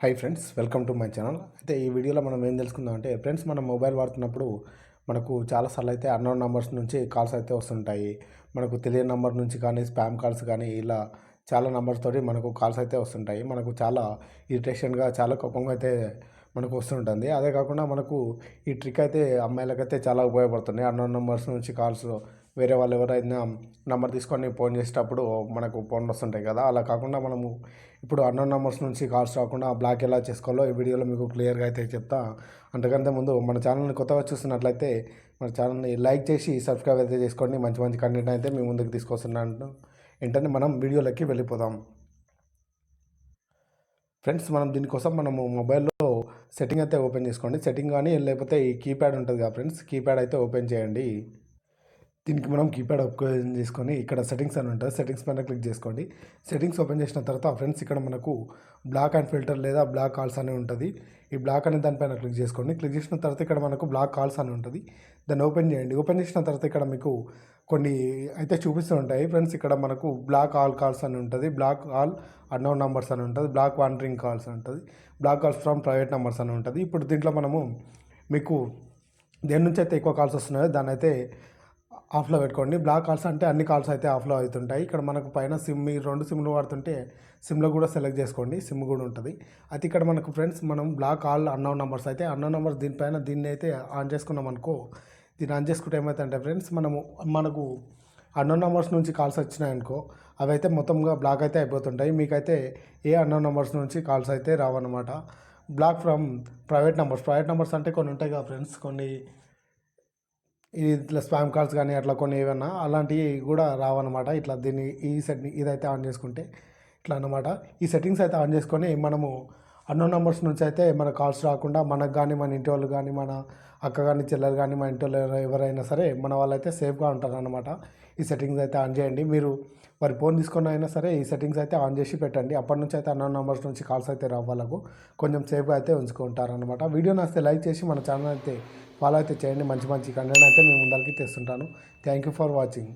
Hi friends, welcome to my channel. అయితే ఈ వీడియోలో మనం ఏం తెలుసుకుందాం అంటే ఫ్రెండ్స్, మనం మొబైల్ వాడుతున్నప్పుడు మనకు చాలాసార్లు అయితే అన్నోన్ నంబర్స్ నుంచి కాల్స్ అయితే వస్తుంటాయి. మనకు తెలియని నంబర్ నుంచి కానీ, స్పామ్ కాల్స్ కానీ, ఇలా చాలా నంబర్స్ తోటి మనకు కాల్స్ అయితే వస్తుంటాయి. మనకు చాలా ఇరిటేషన్గా, చాలా కోపంగా అయితే మనకు వస్తుంటుంది. అదే కాకుండా మనకు ఈ ట్రిక్ అయితే అమ్మాయిలకైతే చాలా ఉపయోగపడుతుంది. అన్నోన్ నంబర్స్ నుంచి కాల్స్ వేరే వాళ్ళు ఎవరైనా నంబర్ తీసుకొని ఫోన్ చేసేటప్పుడు మనకు ఫోన్లు వస్తుంటాయి కదా, అలా కాకుండా మనము ఇప్పుడు అన్నోన్ నంబర్స్ నుంచి కాల్స్ రాకుండా బ్లాక్ ఎలా చేసుకోవాలో ఈ వీడియోలో మీకు క్లియర్గా అయితే చెప్తా. అంతకంటే ముందు మన ఛానల్ని కొత్తగా చూస్తున్నట్లయితే మన ఛానల్ని లైక్ చేసి సబ్స్క్రైబ్ అయితే చేసుకోండి. మంచి మంచి కంటెంట్ అయితే మీ ముందుకు తీసుకొస్తున్నాను. ఏంటంటే మనం వీడియోలోకి వెళ్ళిపోదాం. ఫ్రెండ్స్, మనం దీనికోసం మనము మొబైల్లో సెట్టింగ్ అయితే ఓపెన్ చేసుకోండి. సెట్టింగ్ కానీ లేకపోతే ఈ కీప్యాడ్ ఉంటుంది కదా ఫ్రెండ్స్, కీప్యాడ్ అయితే ఓపెన్ చేయండి. దీనికి మనం కీప్యాడ్ ఓపెన్ చేసుకొని ఇక్కడ సెట్టింగ్స్ అని ఉంటుంది, సెట్టింగ్స్ పైన క్లిక్ చేసుకోండి. సెట్టింగ్స్ ఓపెన్ చేసిన తర్వాత ఫ్రెండ్స్, ఇక్కడ మనకు బ్లాక్ అండ్ ఫిల్టర్ లేదా బ్లాక్ కాల్స్ అని ఉంటుంది. ఈ బ్లాక్ అనే దానిపైన క్లిక్ చేసుకోండి. క్లిక్ చేసిన తర్వాత ఇక్కడ మనకు బ్లాక్ కాల్స్ అని ఉంటుంది, దాన్ని ఓపెన్ చేయండి. ఓపెన్ చేసిన తర్వాత ఇక్కడ మీకు కొన్ని అయితే చూపిస్తూ ఉంటాయి ఫ్రెండ్స్. ఇక్కడ మనకు బ్లాక్ ఆల్ కాల్స్ అని ఉంటుంది, బ్లాక్ ఆల్ అన్నోన్ నంబర్స్ అని ఉంటుంది, బ్లాక్ వాండరింగ్ కాల్స్ అని ఉంటుంది, block calls from private numbers అని ఉంటుంది. ఇప్పుడు దీంట్లో మనము మీకు దేని నుంచి అయితే ఎక్కువ కాల్స్ వస్తున్నాయో దాన్ని అయితే ఆఫ్లో పెట్టుకోండి. బ్లాక్ కాల్స్ అంటే అన్ని కాల్స్ అయితే ఆఫ్లో అవుతుంటాయి. ఇక్కడ మనకు పైన సిమ్, మీరు 2 సిమ్లు వాడుతుంటే సిమ్లో కూడా సెలెక్ట్ చేసుకోండి, సిమ్ కూడా ఉంటుంది. అయితే ఇక్కడ మనకు ఫ్రెండ్స్, మనం బ్లాక్ ఆల్ అన్నోన్ నెంబర్స్ అయితే అన్నోన్ నెంబర్స్ దీనిపైన దీన్ని అయితే ఆన్ చేసుకున్నాం అనుకో. దీన్ని ఆన్ చేసుకుంటే ఏమవుతుందంటే ఫ్రెండ్స్, మనకు అన్నోన్ నెంబర్స్ నుంచి కాల్స్ వచ్చినాయనుకో, అవి అయితే మొత్తంగా బ్లాక్ అయితే అయిపోతుంటాయి. మీకైతే ఏ అన్నోన్ నెంబర్స్ నుంచి కాల్స్ అయితే రావన్నమాట. బ్లాక్ ఫ్రమ్ ప్రైవేట్ నెంబర్స్ అంటే కొన్ని ఉంటాయి కదా ఫ్రెండ్స్, కొన్ని ఇట్లా స్పామ్ కాల్స్ కానీ అట్లా కొన్ని ఏమన్నా అలాంటివి కూడా రావన్నమాట. ఇట్లా దీన్ని ఇదైతే ఆన్ చేసుకుంటే ఇట్లా అన్నమాట. ఈ సెట్టింగ్స్ అయితే ఆన్ చేసుకొని మనము అన్నోన్ నెంబర్స్ నుంచి అయితే మన కాల్స్ రాకుండా మనకు కానీ, మన ఇంటి వాళ్ళు కానీ, మన అక్క కానీ, చెల్లెలు కానీ, మన ఇంటి వాళ్ళు ఎవరైనా సరే మన వాళ్ళైతే సేఫ్గా ఉంటారు అన్నమాట. ఈ సెట్టింగ్స్ అయితే ఆన్ చేయండి. మీరు వారి ఫోన్ తీసుకొని అయినా సరే ఈ సెట్టింగ్స్ అయితే ఆన్ చేసి పెట్టండి. అప్పటి నుంచి అయితే అన్నోన్ నెంబర్స్ నుంచి కాల్స్ అయితే రావు, వాళ్ళకు కొంచెం సేఫ్గా అయితే ఉంచుకుంటారు అనమాట. వీడియో నచ్చితే లైక్ చేసి మన ఛానల్ అయితే ఫాలో అయితే చేయండి. మంచి మంచి కంటెంట్ అయితే మేము ముందరికి తెస్తుంటాను. Thank you for watching.